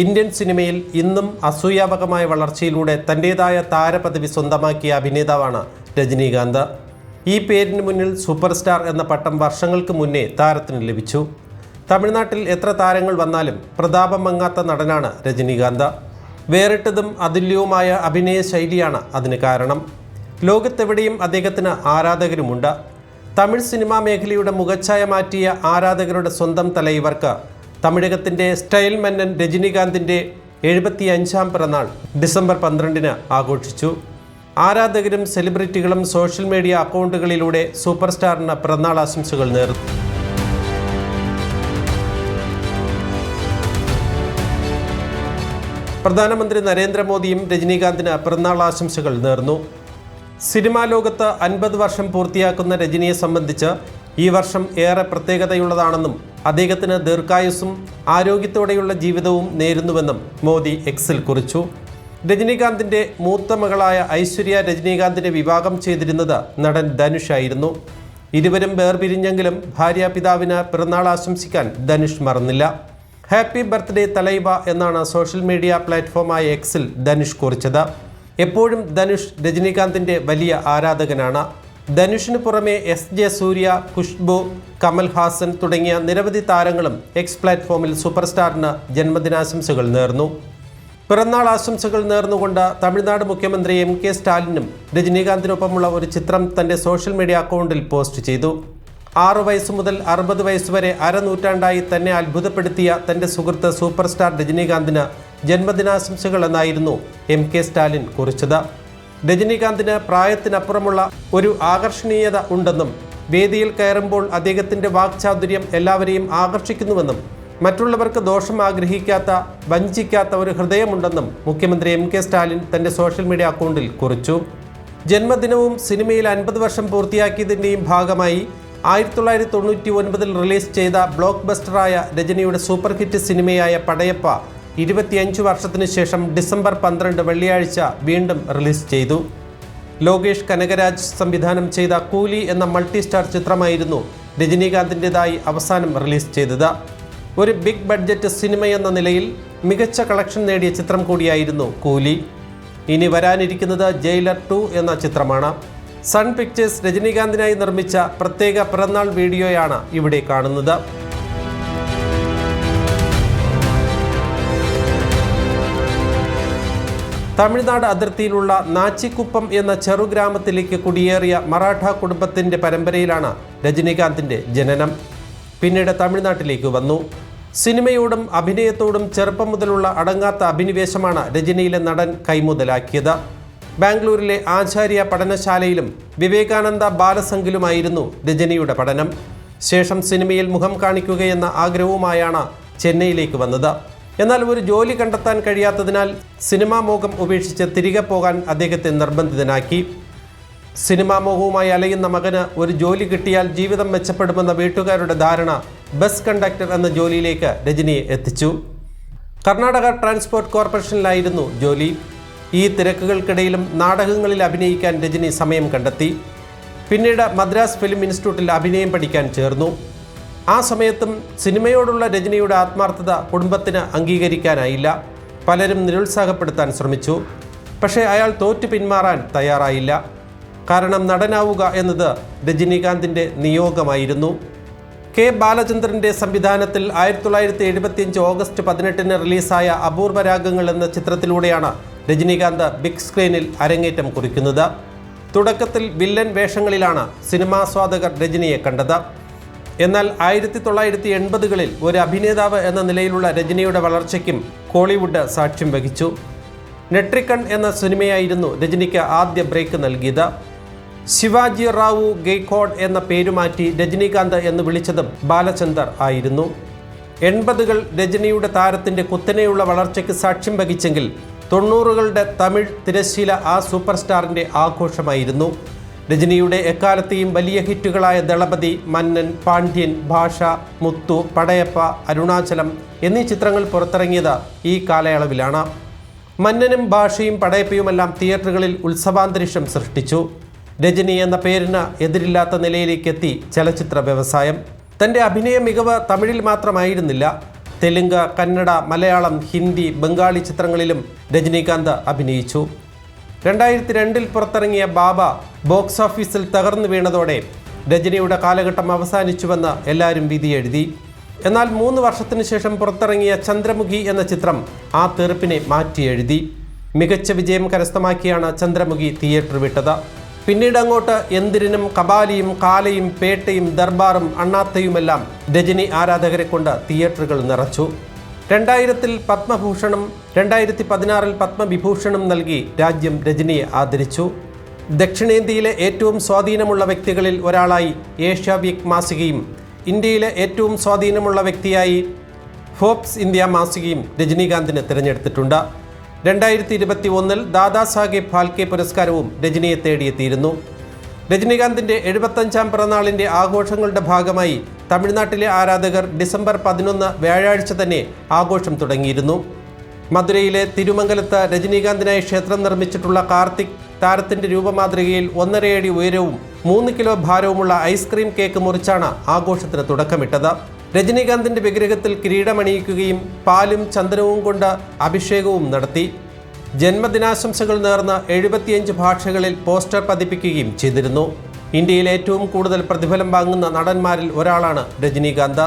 Indian സിനിമയിൽ ഇന്നും അസൂയാവകമായ വളർച്ചയിലൂടെ തൻ്റേതായ താരപദവി സ്വന്തമാക്കിയ അഭിനേതാവാണ് രജനീകാന്ത്. ഈ പേരിന് മുന്നിൽ സൂപ്പർ സ്റ്റാർ എന്ന പട്ടം വർഷങ്ങൾക്ക് മുന്നേ താരത്തിന് ലഭിച്ചു. തമിഴ്നാട്ടിൽ എത്ര താരങ്ങൾ വന്നാലും പ്രതാപം മങ്ങാത്ത നടനാണ് രജനീകാന്ത്. വേറിട്ടതും അതുല്യവുമായ അഭിനയ ശൈലിയാണ് അതിന് കാരണം. ലോകത്തെവിടെയും അദ്ദേഹത്തിന് ആരാധകരുമുണ്ട്. തമിഴ് സിനിമാ മേഖലയുടെ മുഖച്ഛായ മാറ്റിയ ആരാധകരുടെ സ്വന്തം തലൈവർക്ക് തമിഴകത്തിൻ്റെ സ്റ്റൈൽ മന്നൻ രജനീകാന്തിൻ്റെ 75ാം പിറന്നാൾ ഡിസംബർ 12-ന് ആഘോഷിച്ചു. ആരാധകരും സെലിബ്രിറ്റികളും സോഷ്യൽ മീഡിയ അക്കൗണ്ടുകളിലൂടെ സൂപ്പർ സ്റ്റാറിന് പിറന്നാൾ ആശംസകൾ നേർന്നു. പ്രധാനമന്ത്രി നരേന്ദ്രമോദിയും രജനീകാന്തിന് പിറന്നാൾ ആശംസകൾ നേർന്നു. സിനിമാ ലോകത്ത് 50 വർഷം പൂർത്തിയാക്കുന്ന രജനിയെ സംബന്ധിച്ച് ഈ വർഷം ഏറെ പ്രത്യേകതയുള്ളതാണെന്നും അദ്ദേഹത്തിന് ദീർഘായുസ്സും ആരോഗ്യത്തോടെയുള്ള ജീവിതവും നേരുന്നുവെന്നും മോദി എക്സിൽ കുറിച്ചു. രജനീകാന്തിൻ്റെ മൂത്ത മകളായ ഐശ്വര്യ രജനീകാന്തിനെ വിവാഹം ചെയ്തിരുന്നത് നടൻ ധനുഷ് ആയിരുന്നു. ഇരുവരും വേർപിരിഞ്ഞെങ്കിലും ഭാര്യാപിതാവിന് പിറന്നാൾ ആശംസിക്കാൻ ധനുഷ് മറന്നില്ല. ഹാപ്പി ബർത്ത്ഡേ തലൈവ എന്നാണ് സോഷ്യൽ മീഡിയ പ്ലാറ്റ്ഫോമായ എക്സിൽ ധനുഷ് കുറിച്ചത്. എപ്പോഴും ധനുഷ് രജനീകാന്തിൻ്റെ വലിയ ആരാധകനാണ്. ധനുഷിന് പുറമെ SJ സൂര്യ, ഖുഷ്ബു, കമൽ ഹാസൻ തുടങ്ങിയ നിരവധി താരങ്ങളും എക്സ് പ്ലാറ്റ്ഫോമിൽ സൂപ്പർ സ്റ്റാറിന് ജന്മദിനാശംസകൾ നേർന്നു. പിറന്നാൾ ആശംസകൾ നേർന്നുകൊണ്ട് തമിഴ്നാട് മുഖ്യമന്ത്രി MK സ്റ്റാലിനും രജനീകാന്തിനൊപ്പമുള്ള ഒരു ചിത്രം തൻ്റെ സോഷ്യൽ മീഡിയ അക്കൗണ്ടിൽ പോസ്റ്റ് ചെയ്തു. 6 വയസ്സ് മുതൽ 60 വയസ്സ് വരെ അരനൂറ്റാണ്ടായി തന്നെ അത്ഭുതപ്പെടുത്തിയ തൻ്റെ സുഹൃത്ത് സൂപ്പർ സ്റ്റാർ രജനീകാന്തിന് ജന്മദിനാശംസകൾ എന്നായിരുന്നു MK സ്റ്റാലിൻ കുറിച്ചത്. രജനീകാന്തിന് പ്രായത്തിനപ്പുറമുള്ള ഒരു ആകർഷണീയത ഉണ്ടെന്നും വേദിയിൽ കയറുമ്പോൾ അദ്ദേഹത്തിൻ്റെ വാക്ചാതുര്യം എല്ലാവരെയും ആകർഷിക്കുന്നുവെന്നും മറ്റുള്ളവർക്ക് ദോഷം ആഗ്രഹിക്കാത്ത, വഞ്ചിക്കാത്ത ഒരു ഹൃദയമുണ്ടെന്നും മുഖ്യമന്ത്രി MK സ്റ്റാലിൻ തൻ്റെ സോഷ്യൽ മീഡിയ അക്കൗണ്ടിൽ കുറിച്ചു. ജന്മദിനവും സിനിമയിൽ 50 വർഷം പൂർത്തിയാക്കിയതിൻ്റെയും ഭാഗമായി 1999 റിലീസ് ചെയ്ത ബ്ലോക്ക് ബസ്റ്ററായ രജനിയുടെ സൂപ്പർ ഹിറ്റ് സിനിമയായ പടയപ്പ 25 വർഷത്തിന് ശേഷം ഡിസംബർ 12 വെള്ളിയാഴ്ച വീണ്ടും റിലീസ് ചെയ്തു. ലോകേഷ് കനകരാജ് സംവിധാനം ചെയ്ത കൂലി എന്ന മൾട്ടി സ്റ്റാർ ചിത്രമായിരുന്നു രജനീകാന്തിൻ്റെതായി അവസാനം റിലീസ് ചെയ്തത്. ഒരു ബിഗ് ബഡ്ജറ്റ് സിനിമയെന്ന നിലയിൽ മികച്ച കളക്ഷൻ നേടിയ ചിത്രം കൂടിയായിരുന്നു കൂലി. ഇനി വരാനിരിക്കുന്നത് ജയിലർ 2 എന്ന ചിത്രമാണ്. സൺ പിക്ചേഴ്സ് രജനീകാന്തിനായി നിർമ്മിച്ച പ്രത്യേക പിറന്നാൾ വീഡിയോയാണ് ഇവിടെ കാണുന്നത്. തമിഴ്നാട് അതിർത്തിയിലുള്ള നാച്ചിക്കുപ്പം എന്ന ചെറുഗ്രാമത്തിലേക്ക് കുടിയേറിയ മറാഠ കുടുംബത്തിൻ്റെ പരമ്പരയിലാണ് രജനീകാന്തിൻ്റെ ജനനം. പിന്നീട് തമിഴ്നാട്ടിലേക്ക് വന്നു. സിനിമയോടും അഭിനയത്തോടും ചെറുപ്പം മുതലുള്ള അടങ്ങാത്ത അഭിനിവേശമാണ് രജനിയിലെ നടൻ കൈമുതലാക്കിയത്. ബാംഗ്ലൂരിലെ ആചാര്യ പഠനശാലയിലും വിവേകാനന്ദ ബാലസംഘിലുമായിരുന്നു രജനിയുടെ പഠനം. ശേഷം സിനിമയിൽ മുഖം കാണിക്കുകയെന്ന ആഗ്രഹവുമായാണ് ചെന്നൈയിലേക്ക് വന്നത്. എന്നാൽ ഒരു ജോലി കണ്ടെത്താൻ കഴിയാത്തതിനാൽ സിനിമാ മോഹം ഉപേക്ഷിച്ച് തിരികെ പോകാൻ അദ്ദേഹത്തെ നിർബന്ധിതനാക്കി. സിനിമാ മോഹവുമായി അലയുന്ന മകന് ഒരു ജോലി കിട്ടിയാൽ ജീവിതം മെച്ചപ്പെടുമെന്ന വീട്ടുകാരുടെ ധാരണ ബസ് കണ്ടക്ടർ എന്ന ജോലിയിലേക്ക് രജനിയെ എത്തിച്ചു. കർണാടക ട്രാൻസ്പോർട്ട് കോർപ്പറേഷനിലായിരുന്നു ജോലി. ഈ തിരക്കുകൾക്കിടയിലും നാടകങ്ങളിൽ അഭിനയിക്കാൻ രജനി സമയം കണ്ടെത്തി. പിന്നീട് മദ്രാസ് ഫിലിം ഇൻസ്റ്റിറ്റ്യൂട്ടിൽ അഭിനയം പഠിക്കാൻ ചേർന്നു. ആ സമയത്തും സിനിമയോടുള്ള രജനിയുടെ ആത്മാർത്ഥത കുടുംബത്തിന് അംഗീകരിക്കാനായില്ല. പലരും നിരുത്സാഹപ്പെടുത്താൻ ശ്രമിച്ചു. പക്ഷേ അയാൾ തോറ്റു പിന്മാറാൻ തയ്യാറായില്ല. കാരണം നടനാവുക എന്നത് രജനീകാന്തിൻ്റെ നിയോഗമായിരുന്നു. K. ബാലചന്ദ്രൻ്റെ സംവിധാനത്തിൽ 1975 ഓഗസ്റ്റ് 18-ന് റിലീസായ അപൂർവരാഗങ്ങൾ എന്ന ചിത്രത്തിലൂടെയാണ് രജനീകാന്ത് ബിഗ് സ്ക്രീനിൽ അരങ്ങേറ്റം കുറിക്കുന്നത്. തുടക്കത്തിൽ വില്ലൻ വേഷങ്ങളിലാണ് സിനിമാസ്വാദകർ രജനിയെ കണ്ടത്. എന്നാൽ 1980-കളിൽ ഒരു അഭിനേതാവ് എന്ന നിലയിലുള്ള രജനിയുടെ വളർച്ചയ്ക്കും കോളിവുഡ് സാക്ഷ്യം വഹിച്ചു. നെട്രിക്കൺ എന്ന സിനിമയായിരുന്നു രജനിക്ക് ആദ്യ ബ്രേക്ക് നൽകിയത്. ശിവാജി റാവു ഗെയ്ക്കോഡ് എന്ന പേരുമാറ്റി രജനീകാന്ത് എന്ന് വിളിച്ചതും ബാലചന്ദർ ആയിരുന്നു. 80-കൾ രജനിയുടെ താരത്തിൻ്റെ കുത്തനെയുള്ള വളർച്ചയ്ക്ക് സാക്ഷ്യം വഹിച്ചെങ്കിൽ 90-കളുടെ തമിഴ് തിരശ്ശീല ആ സൂപ്പർ സ്റ്റാറിൻ്റെ ആഘോഷമായിരുന്നു. രജനിയുടെ എക്കാലത്തെയും വലിയ ഹിറ്റുകളായ ദളപതി, മന്നൻ, പാണ്ഡ്യൻ, ഭാഷ, മുത്തു, പടയപ്പ, അരുണാചലം എന്നീ ചിത്രങ്ങൾ പുറത്തിറങ്ങിയത് ഈ കാലയളവിലാണ്. മന്നനും ഭാഷയും പടയപ്പയുമെല്ലാം തിയേറ്ററുകളിൽ ഉത്സവാന്തരീക്ഷം സൃഷ്ടിച്ചു. രജനി എന്ന പേരിന് എതിരില്ലാത്ത നിലയിലേക്കെത്തി ചലച്ചിത്ര വ്യവസായം. തൻ്റെ അഭിനയ മികവ് തമിഴിൽ മാത്രമായിരുന്നില്ല, തെലുങ്ക്, കന്നഡ, മലയാളം, ഹിന്ദി, ബംഗാളി ചിത്രങ്ങളിലും രജനീകാന്ത് അഭിനയിച്ചു. 2002 പുറത്തിറങ്ങിയ ബാബ ബോക്സ് ഓഫീസിൽ തകർന്നു വീണതോടെ രജനിയുടെ കാലഘട്ടം അവസാനിച്ചുവെന്ന് എല്ലാവരും വിധിയെഴുതി. എന്നാൽ 3 വർഷത്തിനു ശേഷം പുറത്തിറങ്ങിയ ചന്ദ്രമുഖി എന്ന ചിത്രം ആ തീർപ്പിനെ മാറ്റിയെഴുതി. മികച്ച വിജയം കരസ്ഥമാക്കിയാണ് ചന്ദ്രമുഖി തിയേറ്റർ വിട്ടത്. പിന്നീട് അങ്ങോട്ട് എന്തിരിനും, കബാലിയും, കാലയും, പേട്ടയും, ദർബാറും, അണ്ണാത്തയുമെല്ലാം രജനി ആരാധകരെ കൊണ്ട് തിയേറ്ററുകൾ നിറച്ചു. 2000 പത്മഭൂഷണും 2016 പത്മവിഭൂഷണും നൽകി രാജ്യം രജനിയെ ആദരിച്ചു. ദക്ഷിണേന്ത്യയിലെ ഏറ്റവും സ്വാധീനമുള്ള വ്യക്തികളിൽ ഒരാളായി ഏഷ്യ വീക്ക് മാസികയും ഇന്ത്യയിലെ ഏറ്റവും സ്വാധീനമുള്ള വ്യക്തിയായി ഫോബ്സ് ഇന്ത്യ മാസികയും രജനീകാന്തിനെ തിരഞ്ഞെടുത്തിട്ടുണ്ട്. 2021 ദാദാസാഹേബ് ഫാൽക്കെ പുരസ്കാരവും രജനിയെ തേടിയെത്തിയിരുന്നു. രജനീകാന്തിൻ്റെ 75ാം പിറന്നാളിൻ്റെ ആഘോഷങ്ങളുടെ ഭാഗമായി തമിഴ്നാട്ടിലെ ആരാധകർ ഡിസംബർ 11 വ്യാഴാഴ്ച തന്നെ ആഘോഷം തുടങ്ങിയിരുന്നു. മധുരയിലെ തിരുമംഗലത്ത് രജനീകാന്തിനായി ക്ഷേത്രം നിർമ്മിച്ചിട്ടുള്ള കാർത്തിക് താരത്തിൻ്റെ രൂപമാതൃകയിൽ 1.5 അടി ഉയരവും 3 കിലോ ഭാരവുമുള്ള ഐസ്ക്രീം കേക്ക് മുറിച്ചാണ് ആഘോഷത്തിന് തുടക്കമിട്ടത്. രജനീകാന്തിൻ്റെ വിഗ്രഹത്തിൽ കിരീടമണിയിക്കുകയും പാലും ചന്ദനവും കൊണ്ട് അഭിഷേകവും നടത്തി. ജന്മദിനാശംസകൾ നേർന്ന് 75 ഭാഷകളിൽ പോസ്റ്റർ പതിപ്പിക്കുകയും ചെയ്തിരുന്നു. ഇന്ത്യയിൽ ഏറ്റവും കൂടുതൽ പ്രതിഫലം വാങ്ങുന്ന നടന്മാരിൽ ഒരാളാണ് രജനീകാന്ത്.